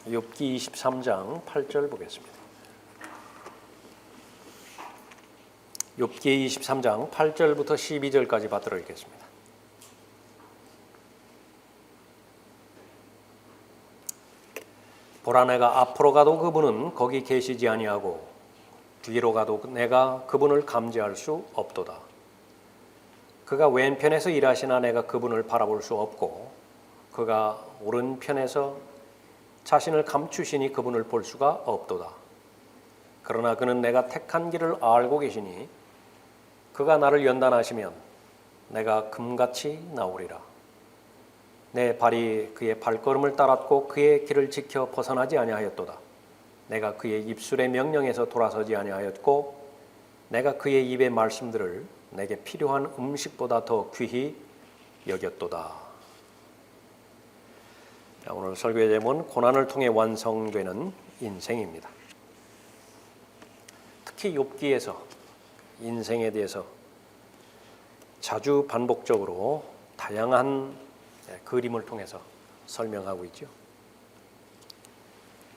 욥기 23장 8절 보겠습니다. 욥기 23장 8절부터 12절까지 받들어 읽겠습니다. 보라, 내가 앞으로 가도 그분은 거기 계시지 아니하고 뒤로 가도 내가 그분을 감지할 수 없도다. 그가 왼편에서 일하시나 내가 그분을 바라볼 수 없고 그가 오른편에서 자신을 감추시니 그분을 볼 수가 없도다. 그러나 그는 내가 택한 길을 알고 계시니 그가 나를 연단하시면 내가 금같이 나오리라. 내 발이 그의 발걸음을 따랐고 그의 길을 지켜 벗어나지 아니하였도다. 내가 그의 입술의 명령에서 돌아서지 아니하였고 내가 그의 입의 말씀들을 내게 필요한 음식보다 더 귀히 여겼도다. 오늘 설교의 제목은 고난을 통해 완성되는 인생입니다. 특히 욥기에서 인생에 대해서 자주 반복적으로 다양한 그림을 통해서 설명하고 있죠.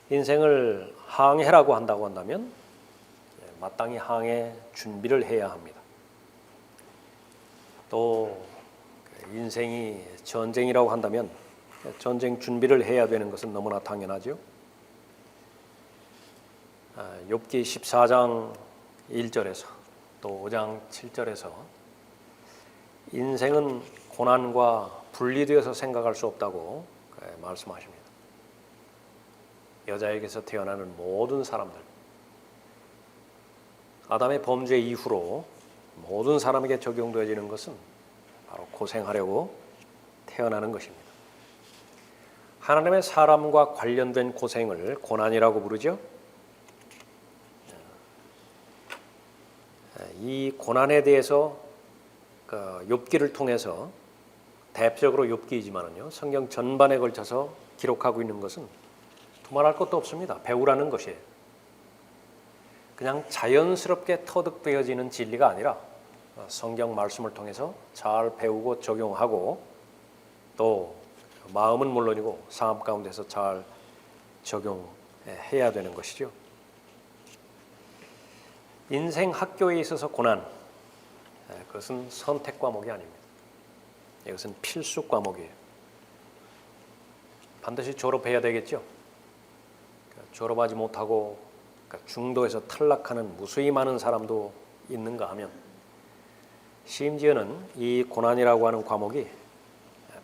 인생을 항해라고 한다고 한다면 마땅히 항해 준비를 해야 합니다. 또 인생이 전쟁이라고 한다면 전쟁 준비를 해야 되는 것은 너무나 당연하죠. 욥기 14장 1절에서 또 5장 7절에서 인생은 고난과 분리되어서 생각할 수 없다고 말씀하십니다. 여자에게서 태어나는 모든 사람들, 아담의 범죄 이후로 모든 사람에게 적용되어지는 것은 바로 고생하려고 태어나는 것입니다. 하나님의 사람과 관련된 고생을 고난이라고 부르죠. 이 고난에 대해서 욥기를 통해서 대표적으로 욥기이지만은요, 성경 전반에 걸쳐서 기록하고 있는 것은 두말할 것도 없습니다. 배우라는 것이에요. 그냥 자연스럽게 터득되어지는 진리가 아니라 성경 말씀을 통해서 잘 배우고 적용하고 또 마음은 물론이고 삶 가운데서 잘 적용해야 되는 것이죠. 인생 학교에 있어서 고난, 그것은 선택 과목이 아닙니다. 이것은 필수 과목이에요. 반드시 졸업해야 되겠죠. 졸업하지 못하고 중도에서 탈락하는 무수히 많은 사람도 있는가 하면 심지어는 이 고난이라고 하는 과목이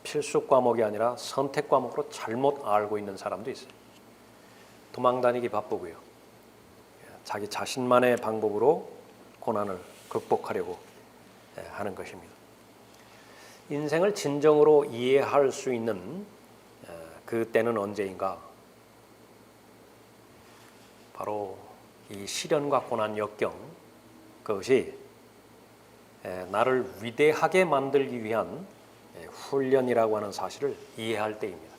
필수 과목이 아니라 선택 과목으로 잘못 알고 있는 사람도 있어요. 도망다니기 바쁘고요. 자기 자신만의 방법으로 고난을 극복하려고 하는 것입니다. 인생을 진정으로 이해할 수 있는 그때는 언제인가? 바로 이 시련과 고난 역경, 그것이 나를 위대하게 만들기 위한 훈련이라고 하는 사실을 이해할 때입니다.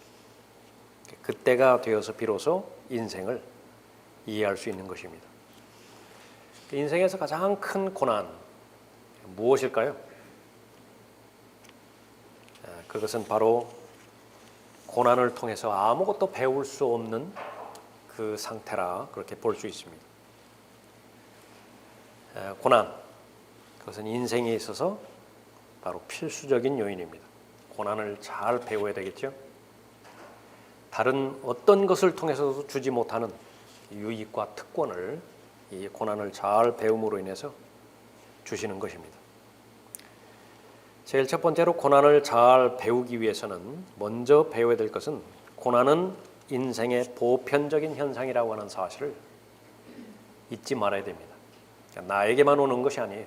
그때가 되어서 비로소 인생을 이해할 수 있는 것입니다. 인생에서 가장 큰 고난 무엇일까요? 그것은 바로 고난을 통해서 아무것도 배울 수 없는 그 상태라 그렇게 볼 수 있습니다. 고난, 그것은 인생에 있어서 바로 필수적인 요인입니다. 고난을 잘 배워야 되겠죠. 다른 어떤 것을 통해서도 주지 못하는 유익과 특권을 이 고난을 잘 배움으로 인해서 주시는 것입니다. 제일 첫 번째로 고난을 잘 배우기 위해서는 먼저 배워야 될 것은 고난은 인생의 보편적인 현상이라고 하는 사실을 잊지 말아야 됩니다. 그러니까 나에게만 오는 것이 아니에요.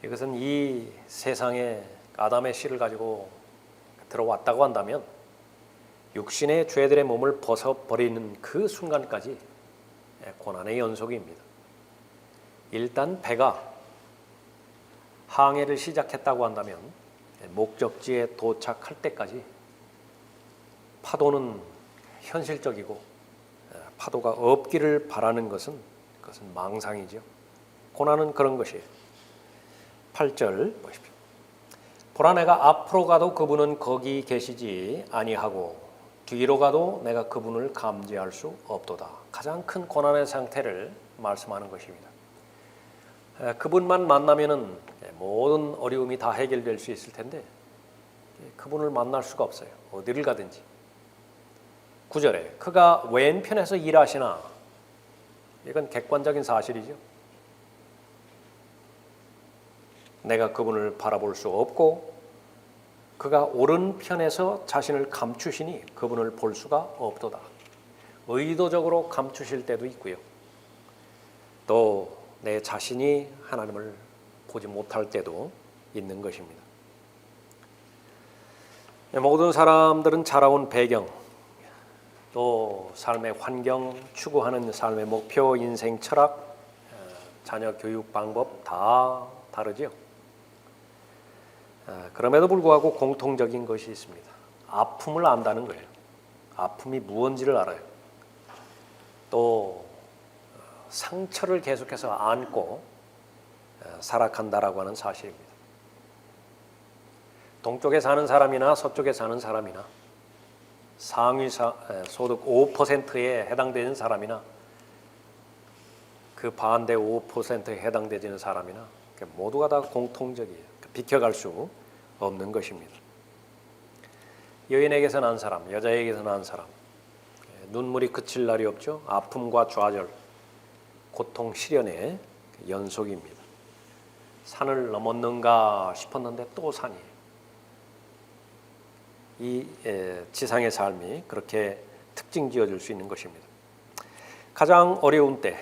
이것은 이 세상에 아담의 씨를 가지고 들어왔다고 한다면 육신의 죄들의 몸을 벗어버리는 그 순간까지 고난의 연속입니다. 일단 배가 항해를 시작했다고 한다면 목적지에 도착할 때까지 파도는 현실적이고 파도가 없기를 바라는 것은 그것은 망상이죠. 고난은 그런 것이에요. 8절 보십시오. 보라, 내가 앞으로 가도 그분은 거기 계시지 아니하고 뒤로 가도 내가 그분을 감지할 수 없도다. 가장 큰 고난의 상태를 말씀하는 것입니다. 그분만 만나면은 모든 어려움이 다 해결될 수 있을 텐데 그분을 만날 수가 없어요. 어디를 가든지. 9절에 그가 왼편에서 일하시나, 이건 객관적인 사실이죠. 내가 그분을 바라볼 수 없고 그가 오른편에서 자신을 감추시니 그분을 볼 수가 없도다. 의도적으로 감추실 때도 있고요. 또 내 자신이 하나님을 보지 못할 때도 있는 것입니다. 모든 사람들은 자라온 배경, 또 삶의 환경, 추구하는 삶의 목표, 인생 철학, 자녀 교육 방법 다 다르죠. 그럼에도 불구하고 공통적인 것이 있습니다. 아픔을 안다는 거예요. 아픔이 무언지를 알아요. 또 상처를 계속해서 안고 살아간다라고 하는 사실입니다. 동쪽에 사는 사람이나 서쪽에 사는 사람이나 상위 소득 5%에 해당되는 사람이나 그 반대 5%에 해당되는 사람이나 모두가 다 공통적이에요. 비켜갈 수 없는 것입니다. 여인에게서 난 사람, 여자에게서 난 사람, 눈물이 그칠 날이 없죠. 아픔과 좌절, 고통, 시련의 연속입니다. 산을 넘었는가 싶었는데 또 산이에요. 이 지상의 삶이 그렇게 특징 지어줄 수 있는 것입니다. 가장 어려운 때,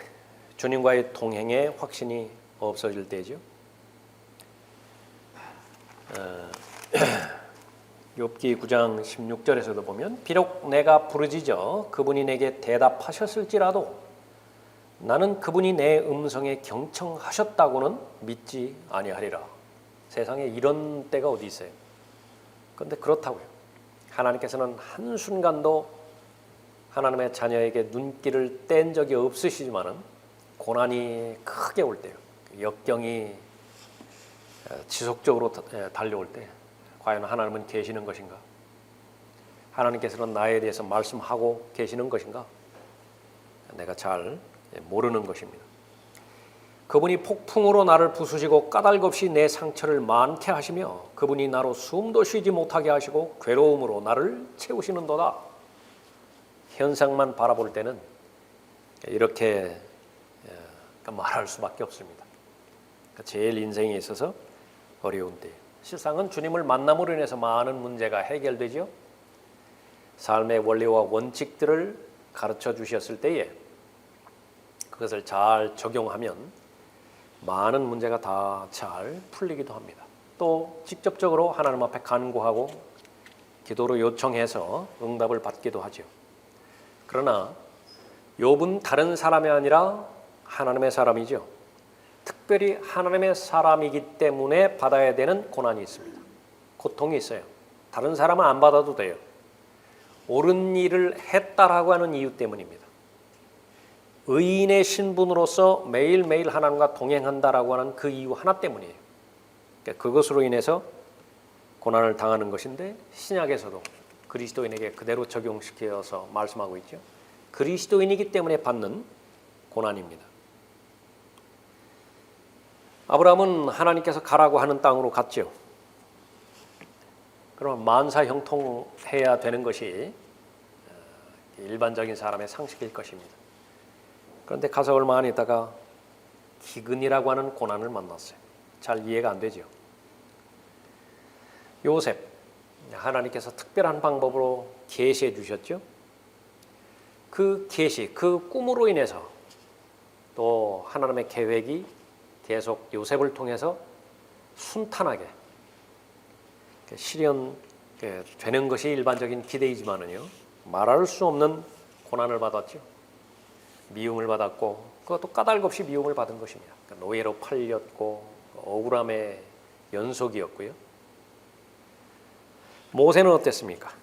주님과의 동행의 확신이 없어질 때죠. 욥기 9장 16절에서도 보면 비록 내가 부르짖어 그분이 내게 대답하셨을지라도 나는 그분이 내 음성에 경청하셨다고는 믿지 아니하리라. 세상에 이런 때가 어디 있어요? 그런데 그렇다고요. 하나님께서는 한순간도 하나님의 자녀에게 눈길을 뗀 적이 없으시지만은 고난이 크게 올 때요, 역경이 지속적으로 달려올 때 과연 하나님은 계시는 것인가? 하나님께서는 나에 대해서 말씀하고 계시는 것인가? 내가 잘 모르는 것입니다. 그분이 폭풍으로 나를 부수시고 까닭없이 내 상처를 많게 하시며 그분이 나로 숨도 쉬지 못하게 하시고 괴로움으로 나를 채우시는도다. 현상만 바라볼 때는 이렇게 말할 수밖에 없습니다. 제일 인생에 있어서 어려운 때, 실상은 주님을 만남으로 인해서 많은 문제가 해결되죠. 삶의 원리와 원칙들을 가르쳐 주셨을 때에 그것을 잘 적용하면 많은 문제가 다 잘 풀리기도 합니다. 또 직접적으로 하나님 앞에 간구하고 기도로 요청해서 응답을 받기도 하죠. 그러나 욥은 다른 사람이 아니라 하나님의 사람이죠. 특별히 하나님의 사람이기 때문에 받아야 되는 고난이 있습니다. 고통이 있어요. 다른 사람은 안 받아도 돼요. 옳은 일을 했다라고 하는 이유 때문입니다. 의인의 신분으로서 매일매일 하나님과 동행한다라고 하는 그 이유 하나 때문이에요. 그러니까 그것으로 인해서 고난을 당하는 것인데, 신약에서도 그리스도인에게 그대로 적용시켜서 말씀하고 있죠. 그리스도인이기 때문에 받는 고난입니다. 아브라함은 하나님께서 가라고 하는 땅으로 갔죠. 그러면 만사 형통해야 되는 것이 일반적인 사람의 상식일 것입니다. 그런데 가서 얼마 안 있다가 기근이라고 하는 고난을 만났어요. 잘 이해가 안 되죠. 요셉, 하나님께서 특별한 방법으로 계시해 주셨죠. 그 계시, 그 꿈으로 인해서 또 하나님의 계획이 계속 요셉을 통해서 순탄하게 실현되는 것이 일반적인 기대이지만은요, 말할 수 없는 고난을 받았죠. 미움을 받았고, 그것도 까닭없이 미움을 받은 것입니다. 그러니까 노예로 팔렸고 억울함의 연속이었고요. 모세는 어땠습니까?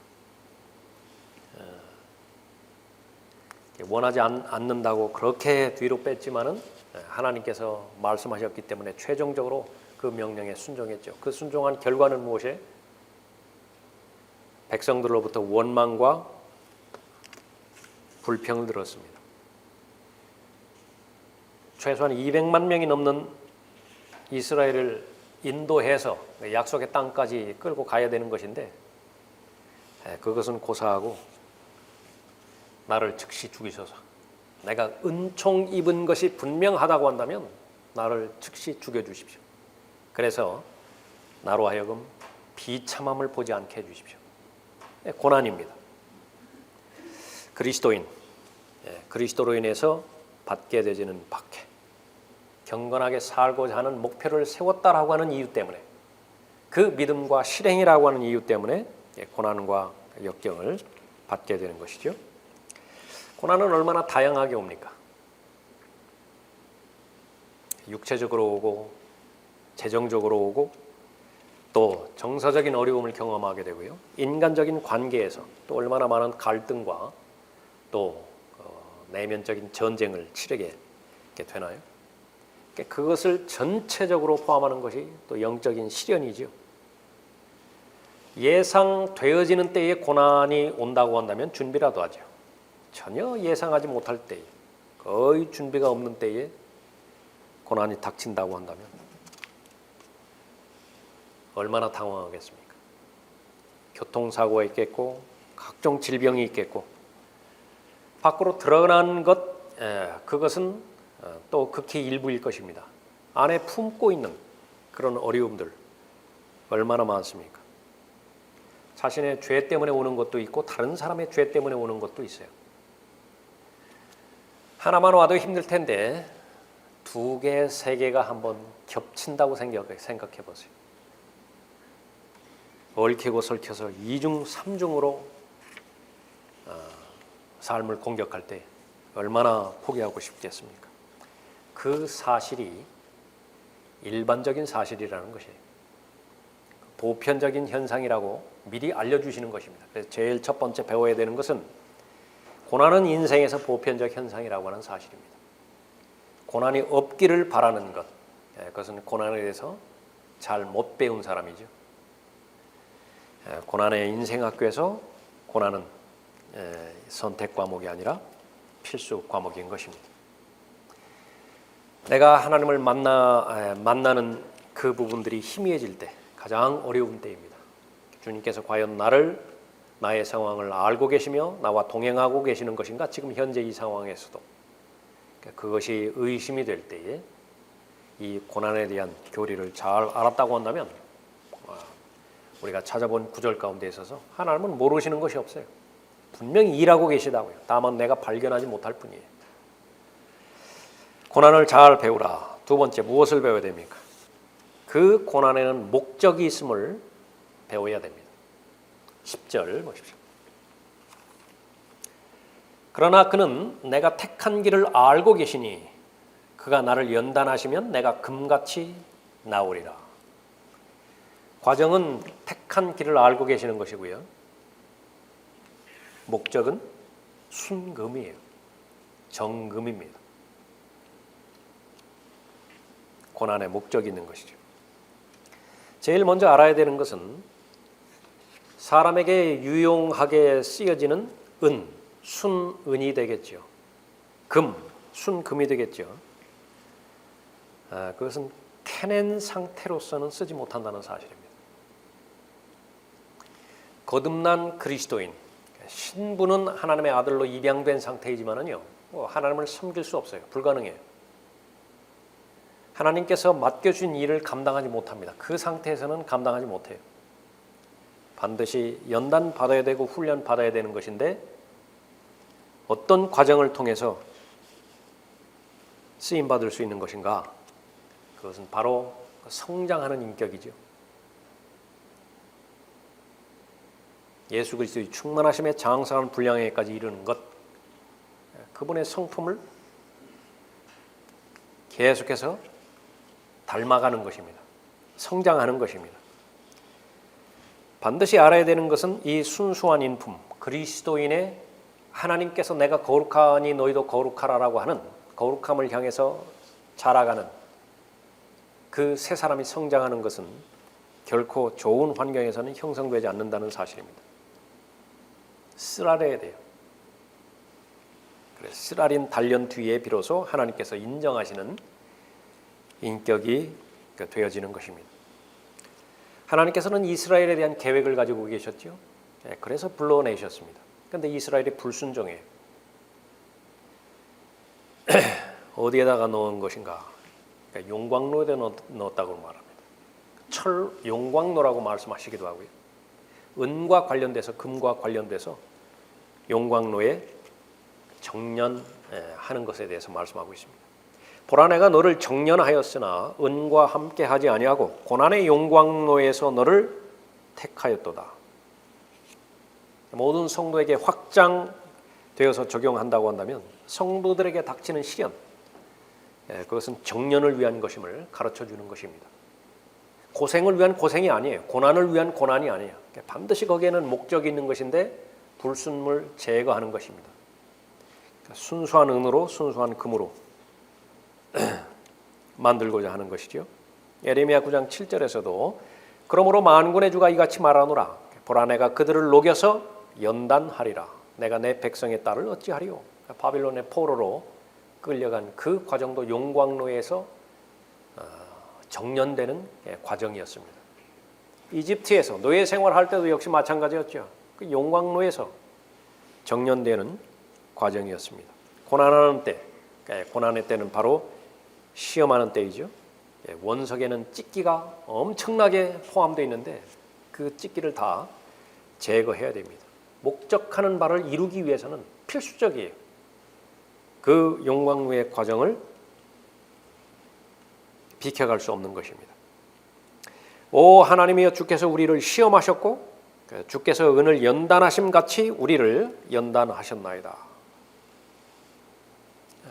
원하지 않는다고 그렇게 뒤로 뺐지만은 하나님께서 말씀하셨기 때문에 최종적으로 그 명령에 순종했죠. 그 순종한 결과는 무엇이에요? 백성들로부터 원망과 불평을 들었습니다. 최소한 200만 명이 넘는 이스라엘을 인도해서 약속의 땅까지 끌고 가야 되는 것인데 그것은 고사하고 나를 즉시 죽이소서. 내가 은총 입은 것이 분명하다고 한다면 나를 즉시 죽여주십시오. 그래서 나로 하여금 비참함을 보지 않게 해주십시오. 고난입니다. 그리스도인, 그리스도로 인해서 받게 되지는 박해, 경건하게 살고자 하는 목표를 세웠다라고 하는 이유 때문에, 그 믿음과 실행이라고 하는 이유 때문에 고난과 역경을 받게 되는 것이죠. 고난은 얼마나 다양하게 옵니까? 육체적으로 오고 재정적으로 오고 또 정서적인 어려움을 경험하게 되고요. 인간적인 관계에서 또 얼마나 많은 갈등과 또 내면적인 전쟁을 치르게 되나요? 그것을 전체적으로 포함하는 것이 또 영적인 시련이죠. 예상되어지는 때에 고난이 온다고 한다면 준비라도 하죠. 전혀 예상하지 못할 때에, 거의 준비가 없는 때에 고난이 닥친다고 한다면 얼마나 당황하겠습니까? 교통사고가 있겠고 각종 질병이 있겠고 밖으로 드러난 그것은 또 극히 일부일 것입니다. 안에 품고 있는 그런 어려움들 얼마나 많습니까? 자신의 죄 때문에 오는 것도 있고 다른 사람의 죄 때문에 오는 것도 있어요. 하나만 와도 힘들 텐데 2개, 3개가 한번 겹친다고 생각해 보세요. 얽히고 설켜서 2중, 3중으로 삶을 공격할 때 얼마나 포기하고 싶겠습니까? 그 사실이 일반적인 사실이라는 것이에요. 보편적인 현상이라고 미리 알려주시는 것입니다. 그래서 제일 첫 번째 배워야 되는 것은 고난은 인생에서 보편적 현상이라고 하는 사실입니다. 고난이 없기를 바라는 것, 그것은 고난에 대해서 잘 못 배운 사람이죠. 고난의 인생학교에서 고난은 선택 과목이 아니라 필수 과목인 것입니다. 내가 하나님을 만나는 그 부분들이 희미해질 때 가장 어려운 때입니다. 주님께서 과연 나의 상황을 알고 계시며 나와 동행하고 계시는 것인가? 지금 현재 이 상황에서도 그것이 의심이 될 때에 이 고난에 대한 교리를 잘 알았다고 한다면 우리가 찾아본 구절 가운데 있어서 하나님은 모르시는 것이 없어요. 분명히 일하고 계시다고요. 다만 내가 발견하지 못할 뿐이에요. 고난을 잘 배우라. 2번째, 무엇을 배워야 됩니까? 그 고난에는 목적이 있음을 배워야 됩니다. 10절 보십시오. 그러나 그는 내가 택한 길을 알고 계시니 그가 나를 연단하시면 내가 금같이 나오리라. 과정은 택한 길을 알고 계시는 것이고요. 목적은 순금이에요. 정금입니다. 고난의 목적이 있는 것이죠. 제일 먼저 알아야 되는 것은 사람에게 유용하게 쓰여지는 순은이 되겠죠. 순금이 되겠죠. 그것은 캐낸 상태로서는 쓰지 못한다는 사실입니다. 거듭난 그리스도인, 신부는 하나님의 아들로 입양된 상태이지만은요, 하나님을 섬길 수 없어요. 불가능해요. 하나님께서 맡겨준 일을 감당하지 못합니다. 그 상태에서는 감당하지 못해요. 반드시 연단 받아야 되고 훈련 받아야 되는 것인데 어떤 과정을 통해서 쓰임 받을 수 있는 것인가? 그것은 바로 성장하는 인격이죠. 예수 그리스도의 충만하심에 장성한 분량에까지 이르는 것, 그분의 성품을 계속해서 닮아가는 것입니다. 성장하는 것입니다. 반드시 알아야 되는 것은 이 순수한 인품, 그리스도인의 하나님께서 내가 거룩하니 너희도 거룩하라라고 하는 거룩함을 향해서 자라가는 그 새 사람이 성장하는 것은 결코 좋은 환경에서는 형성되지 않는다는 사실입니다. 쓰라려야 돼요. 쓰라린 단련 뒤에 비로소 하나님께서 인정하시는 인격이 되어지는 것입니다. 하나님께서는 이스라엘에 대한 계획을 가지고 계셨죠. 그래서 불러내셨습니다. 그런데 이스라엘이 불순종해요. 어디에다가 넣은 것인가? 그러니까 용광로에 넣었다고 말합니다. 용광로라고 말씀하시기도 하고요. 은과 관련돼서, 금과 관련돼서 용광로에 정련하는 것에 대해서 말씀하고 있습니다. 보라, 내가 너를 정련하였으나 은과 함께하지 아니하고 고난의 용광로에서 너를 택하였도다. 모든 성도에게 확장되어서 적용한다고 한다면 성도들에게 닥치는 시련, 그것은 정련을 위한 것임을 가르쳐주는 것입니다. 고생을 위한 고생이 아니에요. 고난을 위한 고난이 아니에요. 반드시 거기에는 목적이 있는 것인데 불순물 제거하는 것입니다. 순수한 은으로 순수한 금으로 만들고자 하는 것이죠. 예레미야 9장 7절에서도 그러므로 만군의 주가 이같이 말하노라. 보라, 내가 그들을 녹여서 연단하리라. 내가 내 백성의 딸을 어찌하리요. 바빌론의 포로로 끌려간 그 과정도 용광로에서 정련되는 과정이었습니다. 이집트에서 노예 생활할 때도 역시 마찬가지였죠. 그 용광로에서 정련되는 과정이었습니다. 고난하는 때, 고난의 때는 바로 시험하는 때이죠. 원석에는 찢기가 엄청나게 포함되어 있는데 그 찢기를 다 제거해야 됩니다. 목적하는 바를 이루기 위해서는 필수적이에요. 그 용광로의 과정을 비켜갈 수 없는 것입니다. 오 하나님이여, 주께서 우리를 시험하셨고 주께서 은을 연단하심 같이 우리를 연단하셨나이다.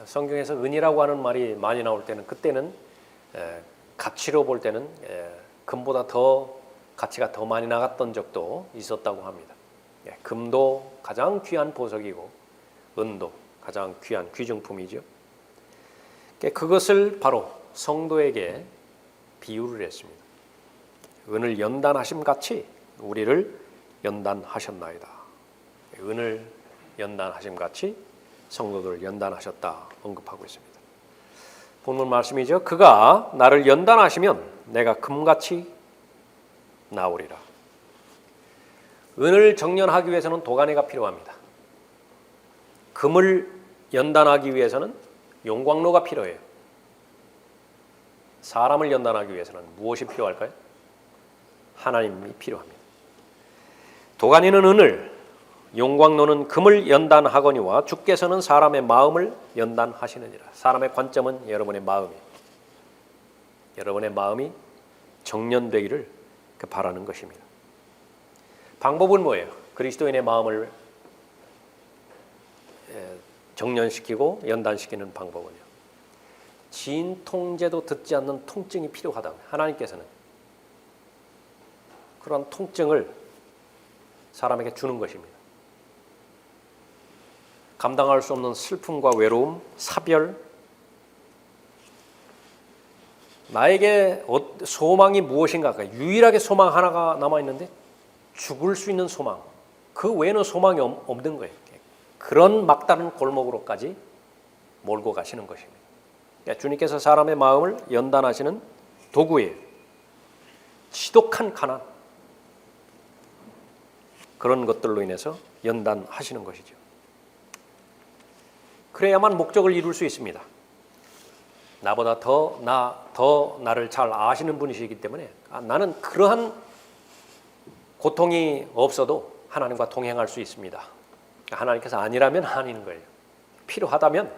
성경에서 은이라고 하는 말이 많이 나올 때는, 그때는 가치로 볼 때는 금보다 더 가치가 더 많이 나갔던 적도 있었다고 합니다. 금도 가장 귀한 보석이고 은도 가장 귀한 귀중품이죠. 그것을 바로 성도에게 비유를 했습니다. 은을 연단하심 같이 우리를 연단하셨나이다. 은을 연단하심 같이 성도들을 연단하셨다 언급하고 있습니다. 본문 말씀이죠. 그가 나를 연단하시면 내가 금같이 나오리라. 은을 정련하기 위해서는 도가니가 필요합니다. 금을 연단하기 위해서는 용광로가 필요해요. 사람을 연단하기 위해서는 무엇이 필요할까요? 하나님이 필요합니다. 도가니는 은을, 용광로는 금을 연단하거니와 주께서는 사람의 마음을 연단하시느니라. 사람의 관점은 여러분의 마음이에요. 여러분의 마음이 정련되기를 바라는 것입니다. 방법은 뭐예요? 그리스도인의 마음을 정련시키고 연단시키는 방법은요, 진통제도 듣지 않는 통증이 필요하다. 하나님께서는 그런 통증을 사람에게 주는 것입니다. 감당할 수 없는 슬픔과 외로움, 사별, 나에게 소망이 무엇인가? 유일하게 소망 하나가 남아있는데 죽을 수 있는 소망, 그 외에는 소망이 없는 거예요. 그런 막다른 골목으로까지 몰고 가시는 것입니다. 주님께서 사람의 마음을 연단하시는 도구예요. 지독한 가난, 그런 것들로 인해서 연단하시는 것이죠. 그래야만 목적을 이룰 수 있습니다. 나보다 더 나를 잘 아시는 분이시기 때문에 나는 그러한 고통이 없어도 하나님과 동행할 수 있습니다. 하나님께서 아니라면 아닌 거예요. 필요하다면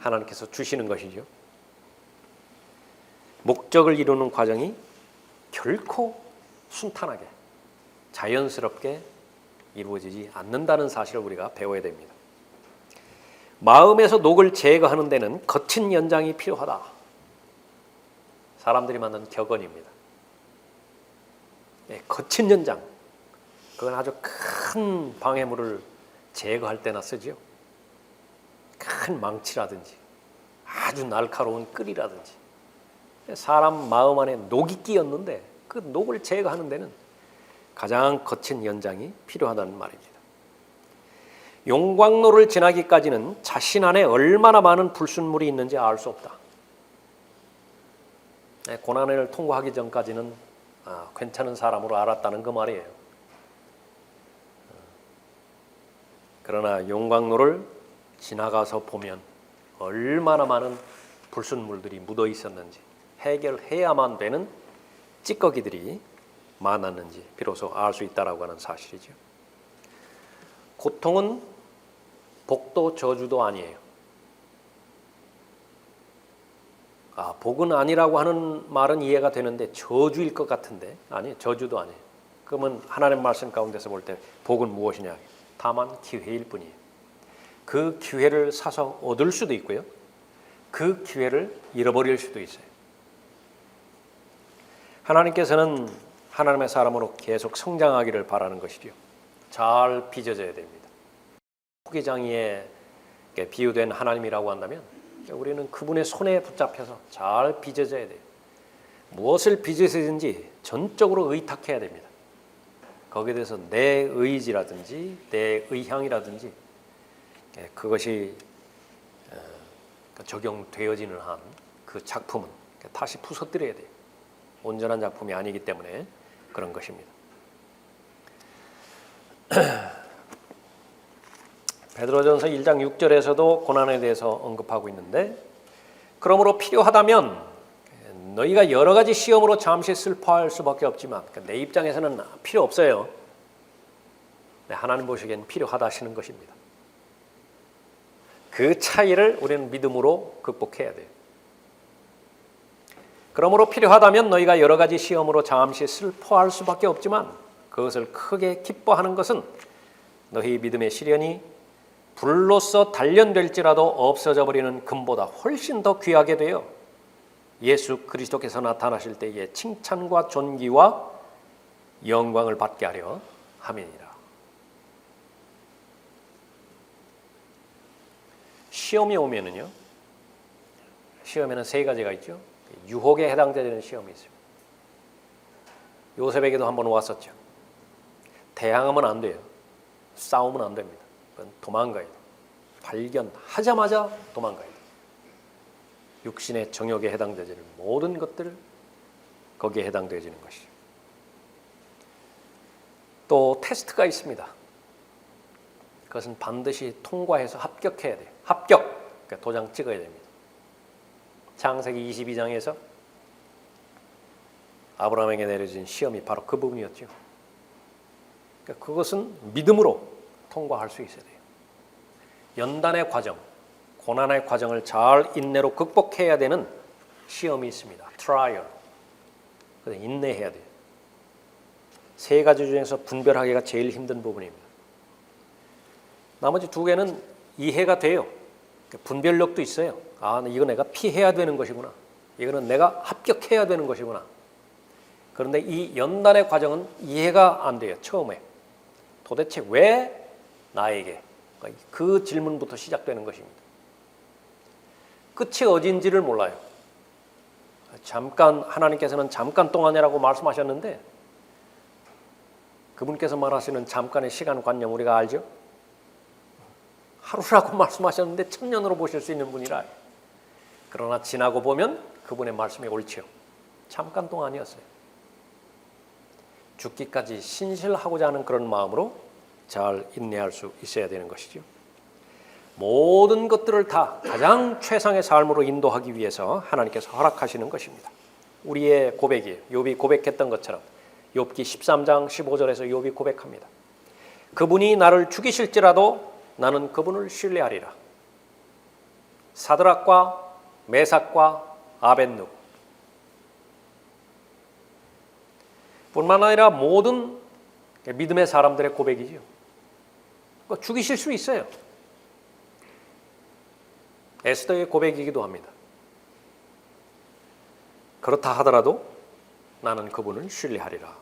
하나님께서 주시는 것이죠. 목적을 이루는 과정이 결코 순탄하게 자연스럽게 이루어지지 않는다는 사실을 우리가 배워야 됩니다. 마음에서 녹을 제거하는 데는 거친 연장이 필요하다. 사람들이 만든 격언입니다. 거친 연장, 그건 아주 큰 방해물을 제거할 때나 쓰죠. 큰 망치라든지 아주 날카로운 끌이라든지. 사람 마음 안에 녹이 끼었는데 그 녹을 제거하는 데는 가장 거친 연장이 필요하다는 말입니다. 용광로를 지나기까지는 자신 안에 얼마나 많은 불순물이 있는지 알 수 없다. 고난을 통과하기 전까지는 괜찮은 사람으로 알았다는 그 말이에요. 그러나 용광로를 지나가서 보면 얼마나 많은 불순물들이 묻어 있었는지, 해결해야만 되는 찌꺼기들이 많았는지 비로소 알 수 있다라고 하는 사실이죠. 고통은 복도 저주도 아니에요. 복은 아니라고 하는 말은 이해가 되는데 저주일 것 같은데 아니에요. 저주도 아니에요. 그러면 하나님 말씀 가운데서 볼 때 복은 무엇이냐? 다만 기회일 뿐이에요. 그 기회를 사서 얻을 수도 있고요. 그 기회를 잃어버릴 수도 있어요. 하나님께서는 하나님의 사람으로 계속 성장하기를 바라는 것이죠. 잘 빚어져야 됩니다. 후기장이에 비유된 하나님이라고 한다면 우리는 그분의 손에 붙잡혀서 잘 빚어져야 돼요. 무엇을 빚으시든지 전적으로 의탁해야 됩니다. 거기에 대해서 내 의지라든지 내 의향이라든지 그것이 적용되어지는 한 그 작품은 다시 부서뜨려야 돼요. 온전한 작품이 아니기 때문에 그런 것입니다. 베드로전서 1장 6절에서도 고난에 대해서 언급하고 있는데, 그러므로 필요하다면 너희가 여러 가지 시험으로 잠시 슬퍼할 수밖에 없지만, 내 입장에서는 필요 없어요. 하나님 보시기엔 필요하다 하시는 것입니다. 그 차이를 우리는 믿음으로 극복해야 돼요. 그러므로 필요하다면 너희가 여러 가지 시험으로 잠시 슬퍼할 수밖에 없지만 그것을 크게 기뻐하는 것은 너희 믿음의 시련이 불로써 단련될지라도 없어져 버리는 금보다 훨씬 더 귀하게 되어 예수 그리스도께서 나타나실 때에 칭찬과 존귀와 영광을 받게 하려 함이니라. 시험이 오면은요, 시험에는 세 가지가 있죠. 유혹에 해당되는 시험이 있습니다. 요셉에게도 한번 왔었죠. 대항하면 안 돼요. 싸우면 안 됩니다. 도망가야 돼요. 발견하자마자 도망가야 돼요. 육신의 정욕에 해당되는 모든 것들 거기에 해당되어지는 것이죠. 또 테스트가 있습니다. 그것은 반드시 통과해서 합격해야 돼요. 합격! 그러니까 도장 찍어야 됩니다. 창세기 22장에서 아브라함에게 내려진 시험이 바로 그 부분이었죠. 그러니까 그것은 믿음으로 통과할 수 있어야 돼요. 연단의 과정, 고난의 과정을 잘 인내로 극복해야 되는 시험이 있습니다. 트라이얼. 그래서 인내해야 돼요. 세 가지 중에서 분별하기가 제일 힘든 부분입니다. 나머지 두 개는 이해가 돼요. 분별력도 있어요. 이거 내가 피해야 되는 것이구나. 이거는 내가 합격해야 되는 것이구나. 그런데 이 연단의 과정은 이해가 안 돼요. 처음에. 도대체 왜 나에게? 그 질문부터 시작되는 것입니다. 끝이 어딘지를 몰라요. 하나님께서는 잠깐 동안이라고 말씀하셨는데 그분께서 말하시는 잠깐의 시간관념 우리가 알죠? 하루라고 말씀하셨는데 1000년으로 보실 수 있는 분이라. 그러나 지나고 보면 그분의 말씀이 옳지요. 잠깐 동안이었어요. 죽기까지 신실하고자 하는 그런 마음으로 잘 인내할 수 있어야 되는 것이죠. 모든 것들을 다 가장 최상의 삶으로 인도하기 위해서 하나님께서 허락하시는 것입니다. 우리의 고백이에요. 욥이 고백했던 것처럼 욥기 13장 15절에서 욥이 고백합니다. 그분이 나를 죽이실지라도 나는 그분을 신뢰하리라. 사드락과 메삭과 아벳느고 뿐만 아니라 모든 믿음의 사람들의 고백이지요. 죽이실 수 있어요. 에스더의 고백이기도 합니다. 그렇다 하더라도 나는 그분을 신뢰하리라.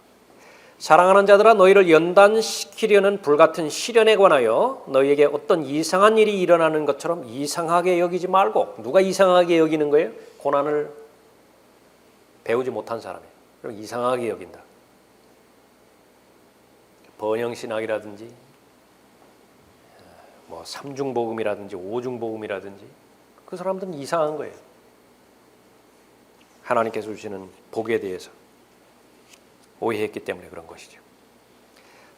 사랑하는 자들아, 너희를 연단시키려는 불같은 시련에 관하여 너희에게 어떤 이상한 일이 일어나는 것처럼 이상하게 여기지 말고. 누가 이상하게 여기는 거예요? 고난을 배우지 못한 사람이에요. 그럼 이상하게 여긴다. 번영신학이라든지 뭐 삼중복음이라든지 오중복음이라든지 그 사람들은 이상한 거예요. 하나님께서 주시는 복에 대해서 오해했기 때문에 그런 것이죠.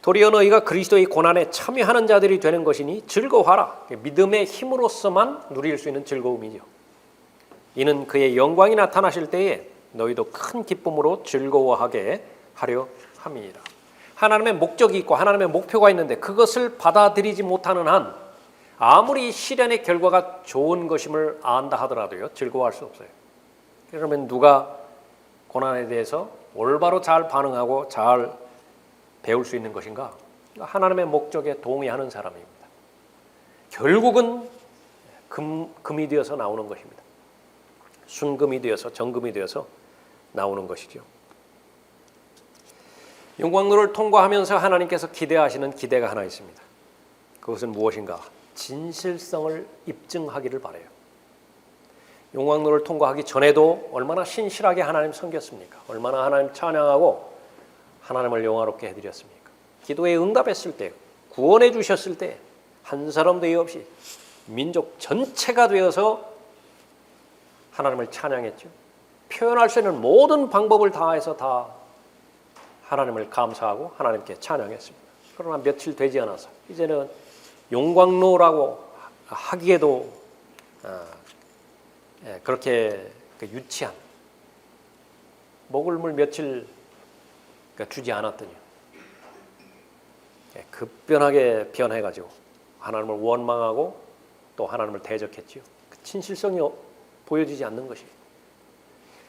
도리어 너희가 그리스도의 고난에 참여하는 자들이 되는 것이니 즐거워하라. 믿음의 힘으로서만 누릴 수 있는 즐거움이죠. 이는 그의 영광이 나타나실 때에 너희도 큰 기쁨으로 즐거워하게 하려 함이니라. 하나님의 목적이 있고 하나님의 목표가 있는데 그것을 받아들이지 못하는 한 아무리 시련의 결과가 좋은 것임을 안다 하더라도요, 즐거워할 수 없어요. 그러면 누가 고난에 대해서 올바로 잘 반응하고 잘 배울 수 있는 것인가? 하나님의 목적에 동의하는 사람입니다. 결국은 금이 되어서 나오는 것입니다. 순금이 되어서 정금이 되어서 나오는 것이죠. 용광로를 통과하면서 하나님께서 기대하시는 기대가 하나 있습니다. 그것은 무엇인가? 진실성을 입증하기를 바라요. 용광로를 통과하기 전에도 얼마나 신실하게 하나님 섬겼습니까? 얼마나 하나님 찬양하고 하나님을 영화롭게 해드렸습니까? 기도에 응답했을 때, 구원해 주셨을 때 한 사람도 예 없이 민족 전체가 되어서 하나님을 찬양했죠. 표현할 수 있는 모든 방법을 다해서 다 하나님을 감사하고 하나님께 찬양했습니다. 그러나 며칠 되지 않아서 이제는 용광로라고 하기에도 그렇게 유치한 먹을 물 며칠 주지 않았더니 급변하게 변해가지고 하나님을 원망하고 또 하나님을 대적했지요. 그 진실성이 보여지지 않는 것이에요.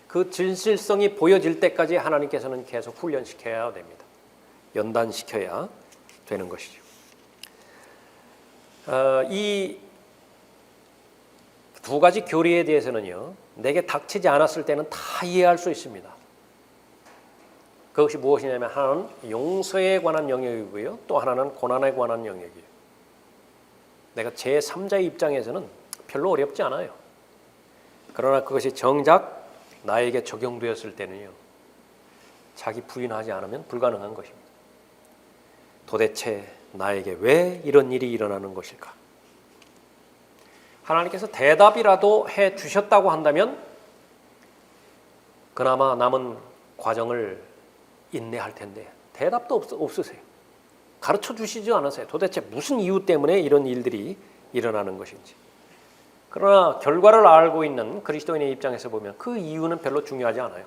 그 진실성이 보여질 때까지 하나님께서는 계속 훈련시켜야 됩니다. 연단시켜야 되는 것이죠. 이 두 가지 교리에 대해서는요, 내게 닥치지 않았을 때는 다 이해할 수 있습니다. 그것이 무엇이냐면 하나는 용서에 관한 영역이고요, 또 하나는 고난에 관한 영역이에요. 내가 제3자의 입장에서는 별로 어렵지 않아요. 그러나 그것이 정작 나에게 적용되었을 때는요, 자기 부인하지 않으면 불가능한 것입니다. 도대체 나에게 왜 이런 일이 일어나는 것일까? 하나님께서 대답이라도 해 주셨다고 한다면 그나마 남은 과정을 인내할 텐데 대답도 없으세요. 가르쳐 주시지 않으세요. 도대체 무슨 이유 때문에 이런 일들이 일어나는 것인지. 그러나 결과를 알고 있는 그리스도인의 입장에서 보면 그 이유는 별로 중요하지 않아요.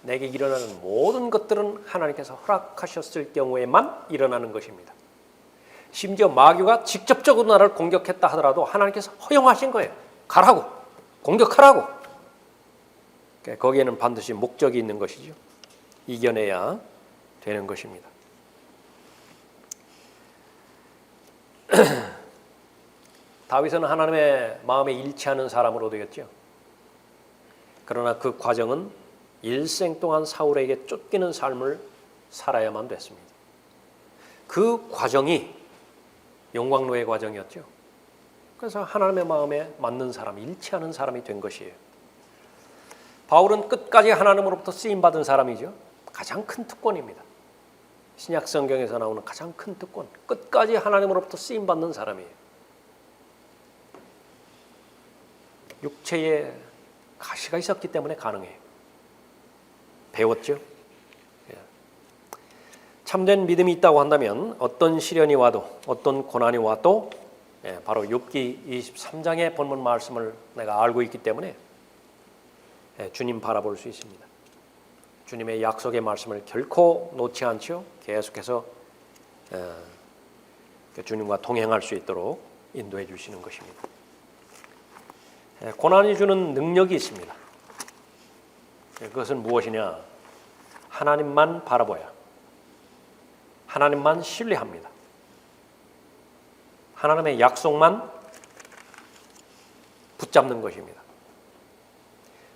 내게 일어나는 모든 것들은 하나님께서 허락하셨을 경우에만 일어나는 것입니다. 심지어 마귀가 직접적으로 나를 공격했다 하더라도 하나님께서 허용하신 거예요. 가라고, 공격하라고. 거기에는 반드시 목적이 있는 것이죠. 이겨내야 되는 것입니다. 다윗은 하나님의 마음에 일치하는 사람으로 되었죠. 그러나 그 과정은 일생 동안 사울에게 쫓기는 삶을 살아야만 됐습니다. 그 과정이 용광로의 과정이었죠. 그래서 하나님의 마음에 맞는 사람, 일치하는 사람이 된 것이에요. 바울은 끝까지 하나님으로부터 쓰임받은 사람이죠. 가장 큰 특권입니다. 신약 성경에서 나오는 가장 큰 특권, 끝까지 하나님으로부터 쓰임받는 사람이에요. 육체에 가시가 있었기 때문에 가능해요. 배웠죠. 참된 믿음이 있다고 한다면 어떤 시련이 와도 어떤 고난이 와도 바로 욥기 23장의 본문 말씀을 내가 알고 있기 때문에 주님 바라볼 수 있습니다. 주님의 약속의 말씀을 결코 놓지 않죠. 계속해서 주님과 동행할 수 있도록 인도해 주시는 것입니다. 고난이 주는 능력이 있습니다. 그것은 무엇이냐? 하나님만 바라봐야, 하나님만 신뢰합니다. 하나님의 약속만 붙잡는 것입니다.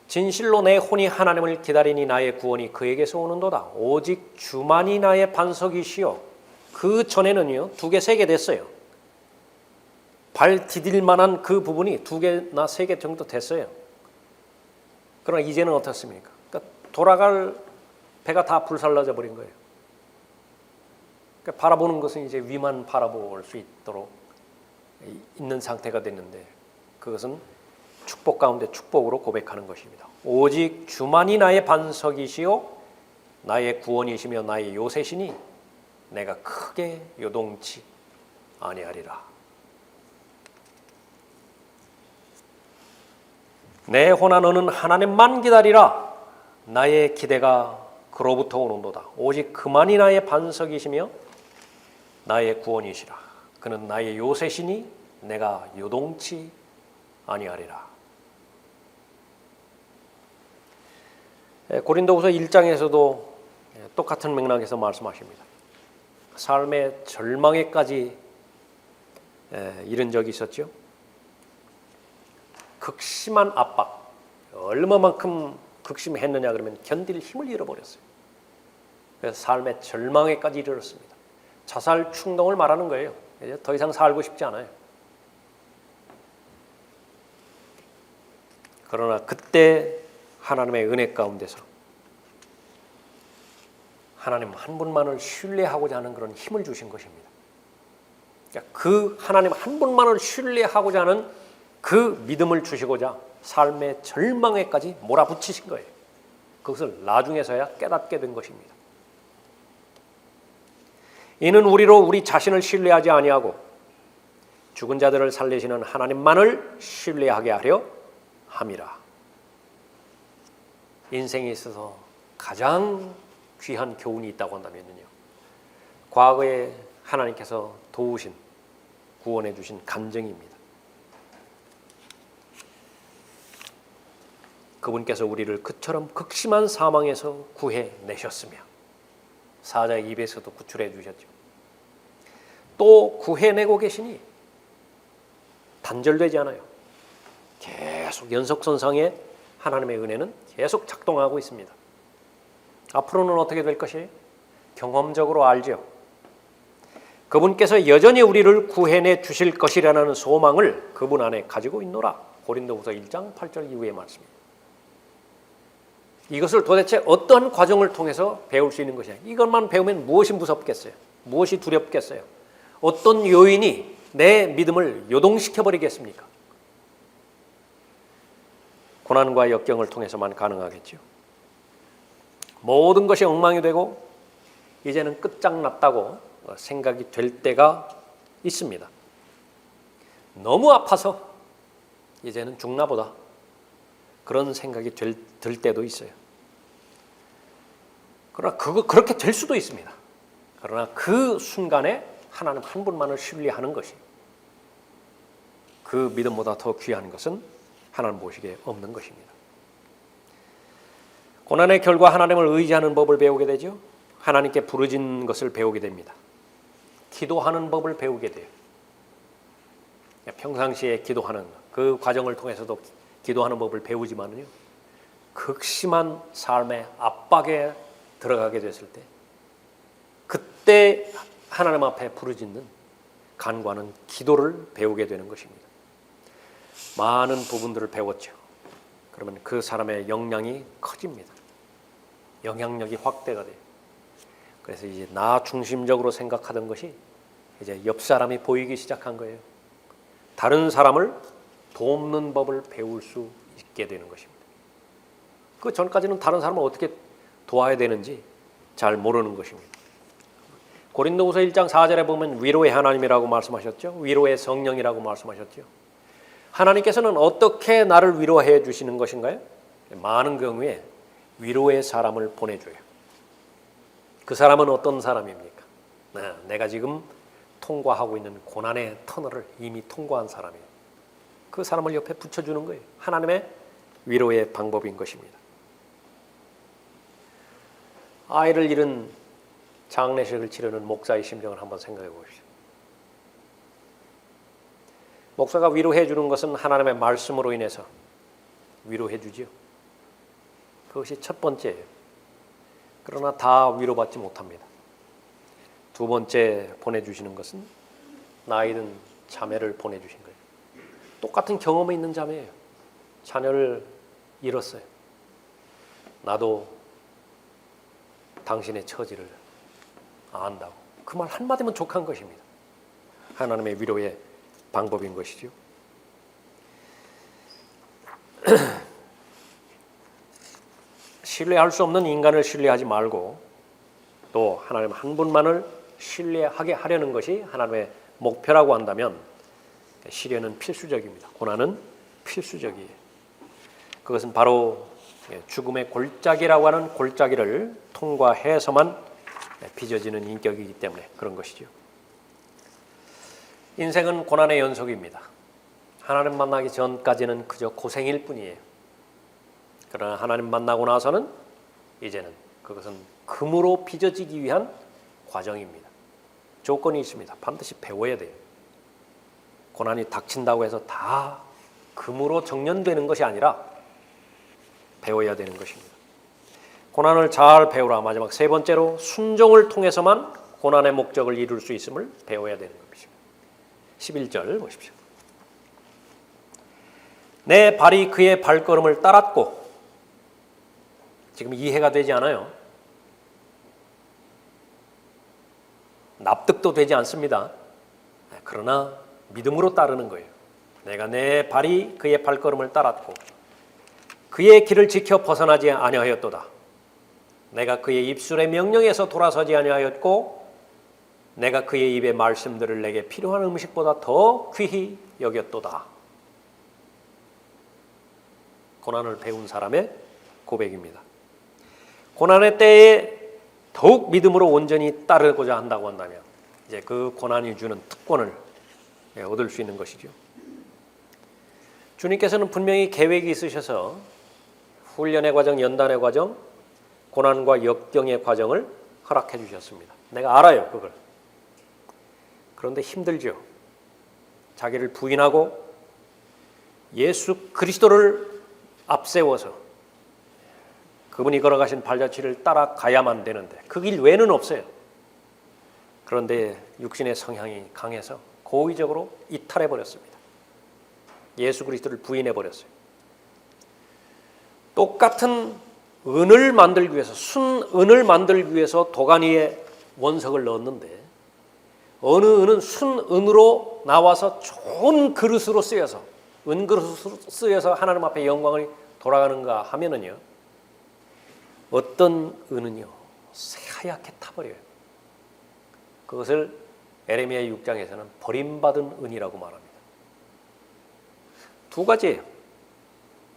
진실로 내 혼이 하나님을 기다리니 나의 구원이 그에게서 오는도다. 오직 주만이 나의 반석이시요. 그 전에는요 2개, 3개 됐어요. 발 디딜 만한 그 부분이 2개나 3개 정도 됐어요. 그러나 이제는 어떻습니까? 그러니까 돌아갈 배가 다 불살라져 버린 거예요. 그러니까 바라보는 것은 이제 위만 바라볼 수 있도록 있는 상태가 됐는데 그것은 축복 가운데 축복으로 고백하는 것입니다. 오직 주만이 나의 반석이시요 나의 구원이시며 나의 요새시니 내가 크게 요동치 아니하리라. 내 혼아 너는 하나님만 기다리라. 나의 기대가 그로부터 오는도다. 오직 그만이 나의 반석이시며 나의 구원이시라. 그는 나의 요새시니 내가 요동치 아니하리라. 고린도후서 1장에서도 똑같은 맥락에서 말씀하십니다. 삶의 절망에까지 이른 적이 있었죠. 극심한 압박, 얼마만큼 극심했느냐 그러면 견딜 힘을 잃어버렸어요. 그래서 삶의 절망에까지 이르렀습니다. 자살 충동을 말하는 거예요. 이제 더 이상 살고 싶지 않아요. 그러나 그때 하나님의 은혜 가운데서 하나님 한 분만을 신뢰하고자 하는 그런 힘을 주신 것입니다. 그러니까 그 하나님 한 분만을 신뢰하고자 하는 그 믿음을 주시고자 삶의 절망에까지 몰아붙이신 거예요. 그것을 나중에서야 깨닫게 된 것입니다. 이는 우리로 우리 자신을 신뢰하지 아니하고 죽은 자들을 살리시는 하나님만을 신뢰하게 하려 함이라. 인생에 있어서 가장 귀한 교훈이 있다고 한다면요, 과거에 하나님께서 도우신, 구원해 주신 간증입니다. 그분께서 우리를 그처럼 극심한 사망에서 구해내셨으며 사자의 입에서도 구출해 주셨죠. 또 구해내고 계시니 단절되지 않아요. 계속 연속선상에 하나님의 은혜는 계속 작동하고 있습니다. 앞으로는 어떻게 될 것이에요? 경험적으로 알죠. 그분께서 여전히 우리를 구해내 주실 것이라는 소망을 그분 안에 가지고 있노라. 고린도후서 1장 8절 이후의 말씀입니다. 이것을 도대체 어떤 과정을 통해서 배울 수 있는 것이냐? 이것만 배우면 무엇이 무섭겠어요? 무엇이 두렵겠어요? 어떤 요인이 내 믿음을 요동시켜 버리겠습니까? 고난과 역경을 통해서만 가능하겠죠. 모든 것이 엉망이 되고 이제는 끝장났다고 생각이 될 때가 있습니다. 너무 아파서 이제는 죽나 보다 그런 생각이 들 때도 있어요. 그러나 그렇게 될 수도 있습니다. 그러나 그 순간에 하나님 한 분만을 신뢰하는 것이, 그 믿음보다 더 귀한 것은 하나님 보시기에 없는 것입니다. 고난의 결과 하나님을 의지하는 법을 배우게 되죠. 하나님께 부르짖는 것을 배우게 됩니다. 기도하는 법을 배우게 돼요. 평상시에 기도하는 그 과정을 통해서도 기도하는 법을 배우지만요, 극심한 삶의 압박에 들어가게 됐을 때 그때 하나님 앞에 부르짖는 간구하는 기도를 배우게 되는 것입니다. 많은 부분들을 배웠죠. 그러면 그 사람의 역량이 커집니다. 영향력이 확대가 돼요. 그래서 이제 나 중심적으로 생각하던 것이 이제 옆 사람이 보이기 시작한 거예요. 다른 사람을 돕는 법을 배울 수 있게 되는 것입니다. 그 전까지는 다른 사람을 어떻게 도와야 되는지 잘 모르는 것입니다. 고린도후서 1장 4절에 보면 위로의 하나님이라고 말씀하셨죠. 위로의 성령이라고 말씀하셨죠. 하나님께서는 어떻게 나를 위로해 주시는 것인가요? 많은 경우에 위로의 사람을 보내줘요. 그 사람은 어떤 사람입니까? 내가 지금 통과하고 있는 고난의 터널을 이미 통과한 사람이에요. 그 사람을 옆에 붙여주는 거예요. 하나님의 위로의 방법인 것입니다. 아이를 잃은 장례식을 치르는 목사의 심정을 한번 생각해 보십시오. 목사가 위로해 주는 것은 하나님의 말씀으로 인해서 위로해 주지요. 그것이 첫 번째예요. 그러나 다 위로받지 못합니다. 두 번째 보내주시는 것은 나이 든 자매를 보내주신 거예요. 똑같은 경험이 있는 자매예요. 자녀를 잃었어요. 나도 당신의 처지를 안다고. 그 말 한마디면 족한 것입니다. 하나님의 위로의 방법인 것이죠. 신뢰할 수 없는 인간을 신뢰하지 말고 또 하나님 한 분만을 신뢰하게 하려는 것이 하나님의 목표라고 한다면 시련은 필수적입니다. 고난은 필수적이에요. 그것은 바로 죽음의 골짜기라고 하는 골짜기를 통과해서만 빚어지는 인격이기 때문에 그런 것이죠. 인생은 고난의 연속입니다. 하나님 만나기 전까지는 그저 고생일 뿐이에요. 그러나 하나님 만나고 나서는 이제는 그것은 금으로 빚어지기 위한 과정입니다. 조건이 있습니다. 반드시 배워야 돼요. 고난이 닥친다고 해서 다 금으로 정련되는 것이 아니라 배워야 되는 것입니다. 고난을 잘 배우라. 마지막 세 번째로 순종을 통해서만 고난의 목적을 이룰 수 있음을 배워야 되는 것입니다. 11절 보십시오. 내 발이 그의 발걸음을 따랐고, 지금 이해가 되지 않아요. 납득도 되지 않습니다. 그러나 믿음으로 따르는 거예요. 내가 내 발이 그의 발걸음을 따랐고 그의 길을 지켜 벗어나지 아니하였도다. 내가 그의 입술의 명령에서 돌아서지 아니하였고 내가 그의 입의 말씀들을 내게 필요한 음식보다 더 귀히 여겼도다. 고난을 배운 사람의 고백입니다. 고난의 때에 더욱 믿음으로 온전히 따르고자 한다고 한다면 이제 그 고난이 주는 특권을 얻을 수 있는 것이죠. 주님께서는 분명히 계획이 있으셔서 훈련의 과정, 연단의 과정, 고난과 역경의 과정을 허락해 주셨습니다. 내가 알아요, 그걸. 그런데 힘들죠. 자기를 부인하고 예수 그리스도를 앞세워서 그분이 걸어가신 발자취를 따라가야만 되는데 그 길 외에는 없어요. 그런데 육신의 성향이 강해서 고의적으로 이탈해버렸습니다. 예수 그리스도를 부인해버렸어요. 똑같은 은을 만들기 위해서, 순은을 만들기 위해서 도가니 위에 원석을 넣었는데 어느 은은 순은으로 나와서 좋은 그릇으로 쓰여서, 은그릇으로 쓰여서 하나님 앞에 영광이 돌아가는가 하면은요, 어떤 은은요 새하얗게 타버려요. 그것을 에레미야 6장에서는 버림받은 은이라고 말합니다. 두 가지예요.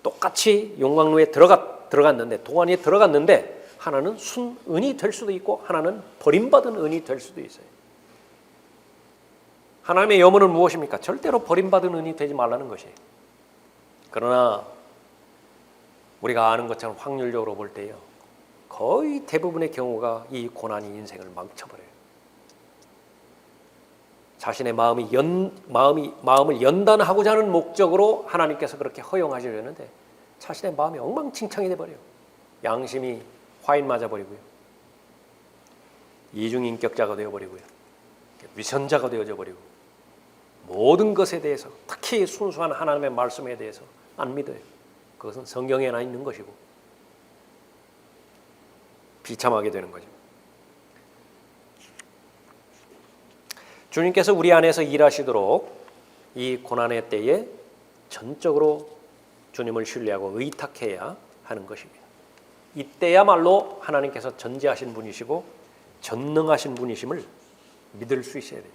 똑같이 용광로에 들어갔는데, 도가니에 들어갔는데 하나는 순은이 될 수도 있고 하나는 버림받은 은이 될 수도 있어요. 하나님의 염원은 무엇입니까? 절대로 버림받은 은이 되지 말라는 것이에요. 그러나 우리가 아는 것처럼 확률적으로 볼 때요, 거의 대부분의 경우가 이 고난이 인생을 망쳐버려요. 자신의 마음을 연단하고자 하는 목적으로 하나님께서 그렇게 허용하시려는데 자신의 마음이 엉망진창이 돼버려요. 양심이 화인 맞아버리고요, 이중인격자가 되어버리고요, 위선자가 되어져 버리고 모든 것에 대해서, 특히 순수한 하나님의 말씀에 대해서 안 믿어요. 그것은 성경에나 있는 것이고 비참하게 되는 거죠. 주님께서 우리 안에서 일하시도록 이 고난의 때에 전적으로 주님을 신뢰하고 의탁해야 하는 것입니다. 이때야말로 하나님께서 전지하신 분이시고 전능하신 분이심을 믿을 수 있어야 돼요.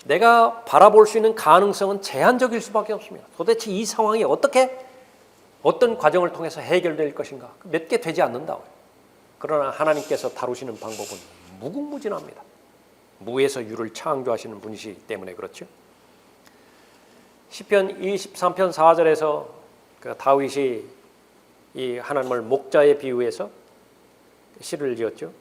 내가 바라볼 수 있는 가능성은 제한적일 수밖에 없습니다. 도대체 이 상황이 어떤 과정을 통해서 해결될 것인가? 몇 개 되지 않는다고요. 그러나 하나님께서 다루시는 방법은 무궁무진합니다. 무에서 유를 창조하시는 분이시기 때문에 그렇죠. 시편 23편 4절에서 다윗이 이 하나님을 목자에 비유해서 시를 지었죠.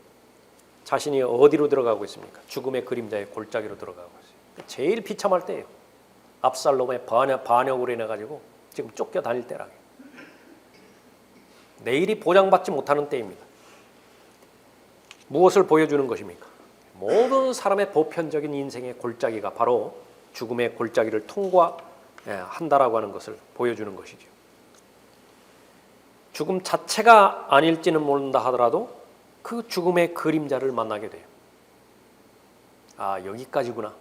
자신이 어디로 들어가고 있습니까? 죽음의 그림자의 골짜기로 들어가고 있어요. 제일 비참할 때예요. 압살롬의 반역으로 인해 가지고 지금 쫓겨다닐 때라고. 내일이 보장받지 못하는 때입니다. 무엇을 보여주는 것입니까? 모든 사람의 보편적인 인생의 골짜기가 바로 죽음의 골짜기를 통과한다라고 하는 것을 보여주는 것이죠. 죽음 자체가 아닐지는 모른다 하더라도 그 죽음의 그림자를 만나게 돼요. 아, 여기까지구나.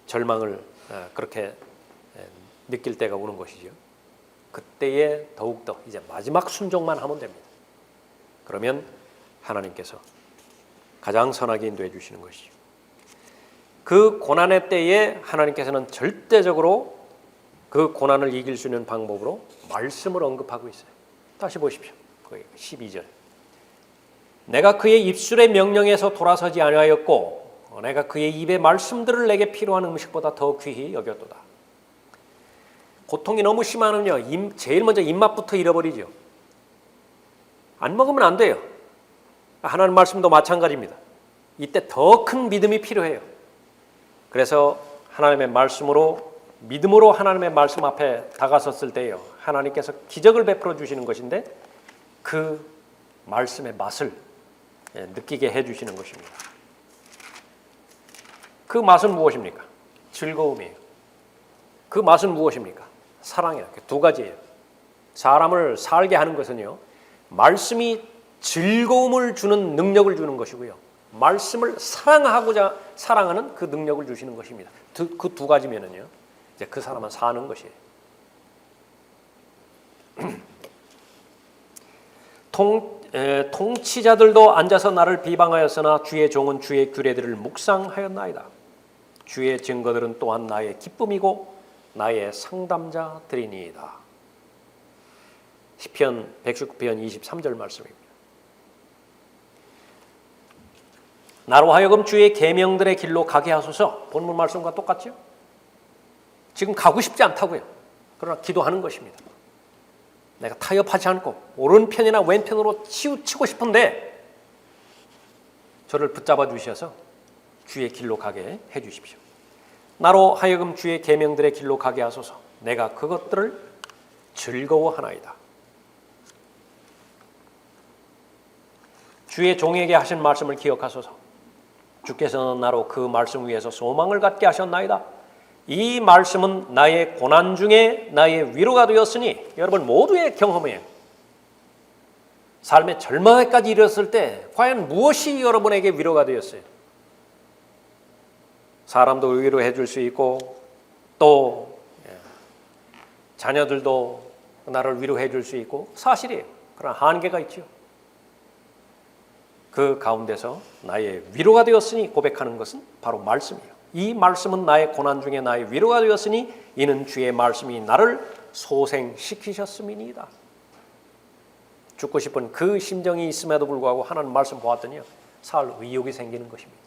절망을 그렇게 느낄 때가 오는 것이죠. 그때에 더욱더 이제 마지막 순종만 하면 됩니다. 그러면 하나님께서 가장 선하게 인도해 주시는 것이죠. 그 고난의 때에 하나님께서는 절대적으로 그 고난을 이길 수 있는 방법으로 말씀을 언급하고 있어요. 다시 보십시오. 12절. 내가 그의 입술의 명령에서 돌아서지 아니하였고 내가 그의 입의 말씀들을 내게 필요한 음식보다 더 귀히 여겼도다. 고통이 너무 심하면요, 제일 먼저 입맛부터 잃어버리죠. 안 먹으면 안 돼요. 하나님 말씀도 마찬가지입니다. 이때 더 큰 믿음이 필요해요. 그래서 하나님의 말씀으로, 믿음으로 하나님의 말씀 앞에 다가섰을 때요, 하나님께서 기적을 베풀어 주시는 것인데 그 말씀의 맛을 느끼게 해주시는 것입니다. 그 맛은 무엇입니까? 즐거움이에요. 그 맛은 무엇입니까? 사랑이에요. 두 가지예요. 사람을 살게 하는 것은요, 말씀이 즐거움을 주는 능력을 주는 것이고요, 말씀을 사랑하고자 사랑하는 그 능력을 주시는 것입니다. 그 두 가지면은요, 이제 그 사람은 사는 것이에요. 통치자들도 앉아서 나를 비방하였으나 주의 종은 주의 규례들을 묵상하였나이다. 주의 증거들은 또한 나의 기쁨이고 나의 상담자들이니이다. 시편 119편 23절 말씀입니다. 나로 하여금 주의 계명들의 길로 가게 하소서. 본문 말씀과 똑같죠? 지금 가고 싶지 않다고요. 그러나 기도하는 것입니다. 내가 타협하지 않고 오른편이나 왼편으로 치우치고 싶은데 저를 붙잡아 주셔서 주의 길로 가게 해 주십시오. 나로 하여금 주의 계명들의 길로 가게 하소서. 내가 그것들을 즐거워하나이다. 주의 종에게 하신 말씀을 기억하소서. 주께서는 나로 그 말씀 위에서 소망을 갖게 하셨나이다. 이 말씀은 나의 고난 중에 나의 위로가 되었으니, 여러분 모두의 경험이에요. 삶의 절망에까지 이르렀을 때 과연 무엇이 여러분에게 위로가 되었어요? 사람도 위로해 줄 수 있고 또 자녀들도 나를 위로해 줄 수 있고 사실이에요. 그러나 한계가 있죠. 그 가운데서 나의 위로가 되었으니 고백하는 것은 바로 말씀이에요. 이 말씀은 나의 고난 중에 나의 위로가 되었으니 이는 주의 말씀이 나를 소생시키셨음이니이다. 죽고 싶은 그 심정이 있음에도 불구하고 하나님 말씀 보았더니요, 살 의욕이 생기는 것입니다.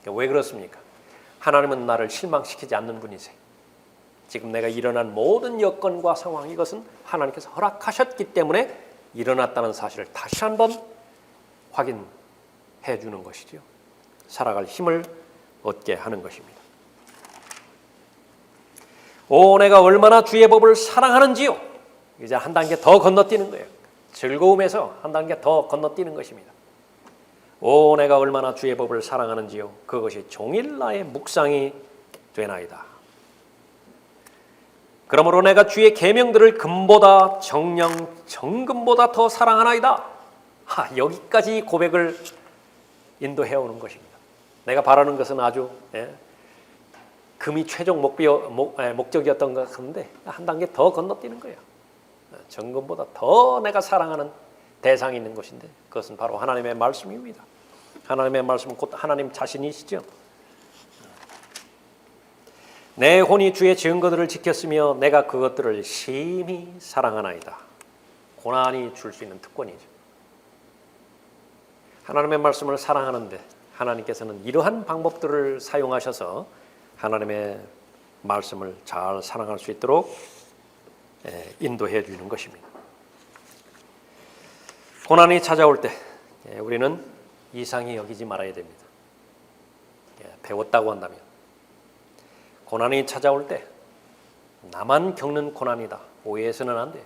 왜 그렇습니까? 하나님은 나를 실망시키지 않는 분이세요. 지금 내가 일어난 모든 여건과 상황, 이것은 하나님께서 허락하셨기 때문에 일어났다는 사실을 다시 한번 확인해 주는 것이죠. 살아갈 힘을 얻게 하는 것입니다. 오, 내가 얼마나 주의 법을 사랑하는지요. 이제 한 단계 더 건너뛰는 거예요. 즐거움에서 한 단계 더 건너뛰는 것입니다. 오, 내가 얼마나 주의 법을 사랑하는지요. 그것이 종일 나의 묵상이 되나이다. 그러므로 내가 주의 계명들을 금보다 정금보다 더 사랑하나이다. 여기까지 고백을 인도해오는 것입니다. 내가 바라는 것은 아주 금이 최종 목적이었던 것 같은데 한 단계 더 건너뛰는 거예요. 정금보다 더 내가 사랑하는 대상이 있는 것인데 그것은 바로 하나님의 말씀입니다. 하나님의 말씀은 곧 하나님 자신이시죠. 내 혼이 주의 증거들을 지켰으며 내가 그것들을 심히 사랑하나이다. 고난이 줄 수 있는 특권이죠. 하나님의 말씀을 사랑하는데 하나님께서는 이러한 방법들을 사용하셔서 하나님의 말씀을 잘 사랑할 수 있도록 인도해 주는 것입니다. 고난이 찾아올 때 우리는 이상히 여기지 말아야 됩니다. 배웠다고 한다면 고난이 찾아올 때 나만 겪는 고난이다 오해해서는 안 돼.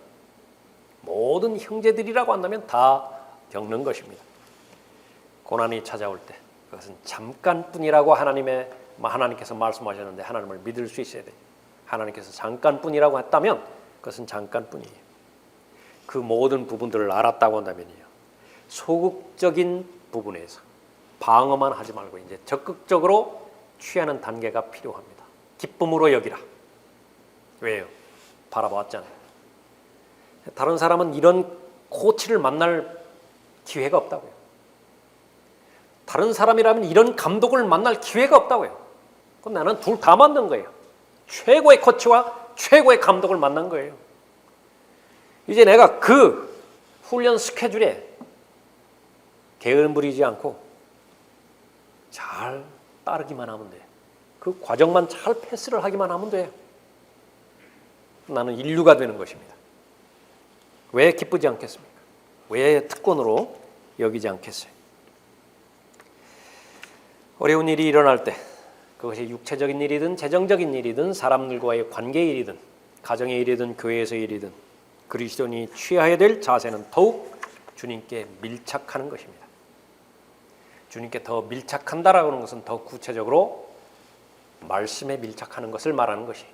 모든 형제들이라고 한다면 다 겪는 것입니다. 고난이 찾아올 때 그것은 잠깐뿐이라고 하나님께서 말씀하셨는데 하나님을 믿을 수 있어야 돼요. 하나님께서 잠깐뿐이라고 했다면 그것은 잠깐뿐이에요. 그 모든 부분들을 알았다고 한다면요, 소극적인 부분에서 방어만 하지 말고 이제 적극적으로 취하는 단계가 필요합니다. 기쁨으로 여기라. 왜요? 바라보았잖아요. 다른 사람은 이런 코치를 만날 기회가 없다고요. 다른 사람이라면 이런 감독을 만날 기회가 없다고요. 그럼 나는 둘 다 만난 거예요. 최고의 코치와 최고의 감독을 만난 거예요. 이제 내가 그 훈련 스케줄에 게으름 부리지 않고 잘 따르기만 하면 돼요. 그 과정만 잘 패스를 하기만 하면 돼요. 나는 인류가 되는 것입니다. 왜 기쁘지 않겠습니까? 왜 특권으로 여기지 않겠어요? 어려운 일이 일어날 때 그것이 육체적인 일이든 재정적인 일이든 사람들과의 관계의 일이든 가정의 일이든 교회에서의 일이든 그리스도인이 취해야 될 자세는 더욱 주님께 밀착하는 것입니다. 주님께 더 밀착한다라고 하는 것은 더 구체적으로 말씀에 밀착하는 것을 말하는 것이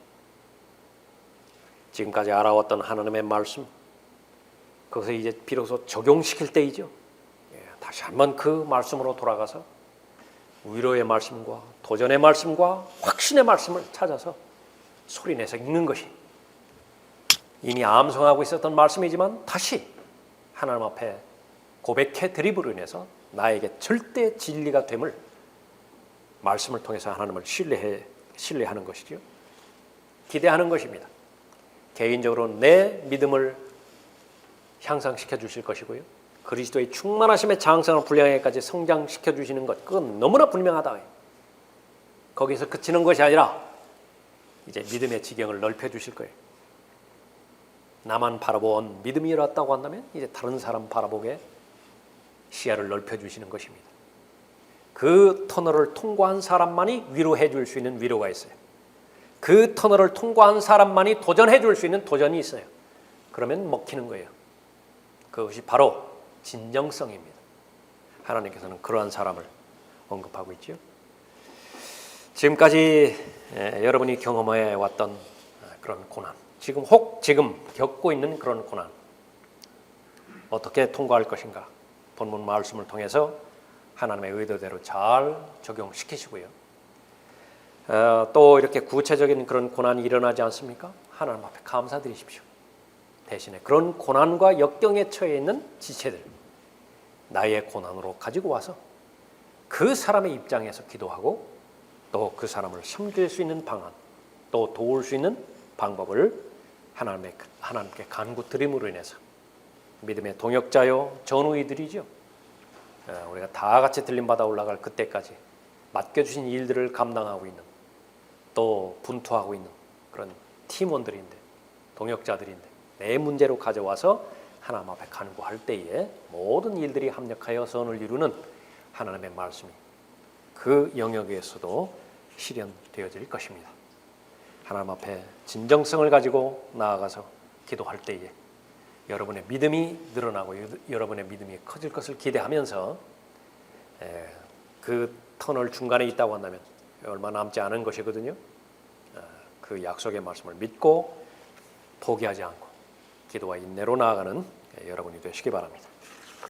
지금까지 알아왔던 하나님의 말씀 그것을 이제 비로소 적용시킬 때이죠. 다시 한번 그 말씀으로 돌아가서 위로의 말씀과 도전의 말씀과 확신의 말씀을 찾아서 소리내서 읽는 것이 이미 암송하고 있었던 말씀이지만 다시 하나님 앞에 고백해 드림으로 인해서 나에게 절대 진리가 됨을 말씀을 통해서 하나님을 신뢰하는 것이죠. 기대하는 것입니다. 개인적으로 내 믿음을 향상시켜 주실 것이고요. 그리스도의 충만하심의 장성을 분량에까지 성장시켜 주시는 것 그건 너무나 분명하다. 거기서 그치는 것이 아니라 이제 믿음의 지경을 넓혀 주실 거예요. 나만 바라본 믿음이 일어났다고 한다면 이제 다른 사람 바라보게 시야를 넓혀 주시는 것입니다. 그 터널을 통과한 사람만이 위로해 줄 수 있는 위로가 있어요. 그 터널을 통과한 사람만이 도전해 줄 수 있는 도전이 있어요. 그러면 먹히는 거예요. 그것이 바로 진정성입니다. 하나님께서는 그러한 사람을 언급하고 있죠. 지금까지 여러분이 경험해 왔던 그런 고난, 지금 겪고 있는 그런 고난 어떻게 통과할 것인가 본문 말씀을 통해서 하나님의 의도대로 잘 적용시키시고요. 또 이렇게 구체적인 그런 고난이 일어나지 않습니까? 하나님 앞에 감사드리십시오. 대신에 그런 고난과 역경에 처해 있는 지체들 나의 고난으로 가지고 와서 그 사람의 입장에서 기도하고 또 그 사람을 섬길 수 있는 방안 또 도울 수 있는 방법을 하나님께 간구드림으로 인해서 믿음의 동역자요 전우이들이죠. 우리가 다 같이 들림받아 올라갈 그때까지 맡겨주신 일들을 감당하고 있는 또 분투하고 있는 그런 팀원들인데 동역자들인데 내 문제로 가져와서 하나님 앞에 간구할 때에 모든 일들이 합력하여 선을 이루는 하나님의 말씀이 그 영역에서도 실현되어질 것입니다. 하나님 앞에 진정성을 가지고 나아가서 기도할 때에 여러분의 믿음이 늘어나고 여러분의 믿음이 커질 것을 기대하면서 그 터널 중간에 있다고 한다면 얼마 남지 않은 것이거든요. 그 약속의 말씀을 믿고 포기하지 않고 기도와 인내로 나아가는 여러분이 되시기 바랍니다.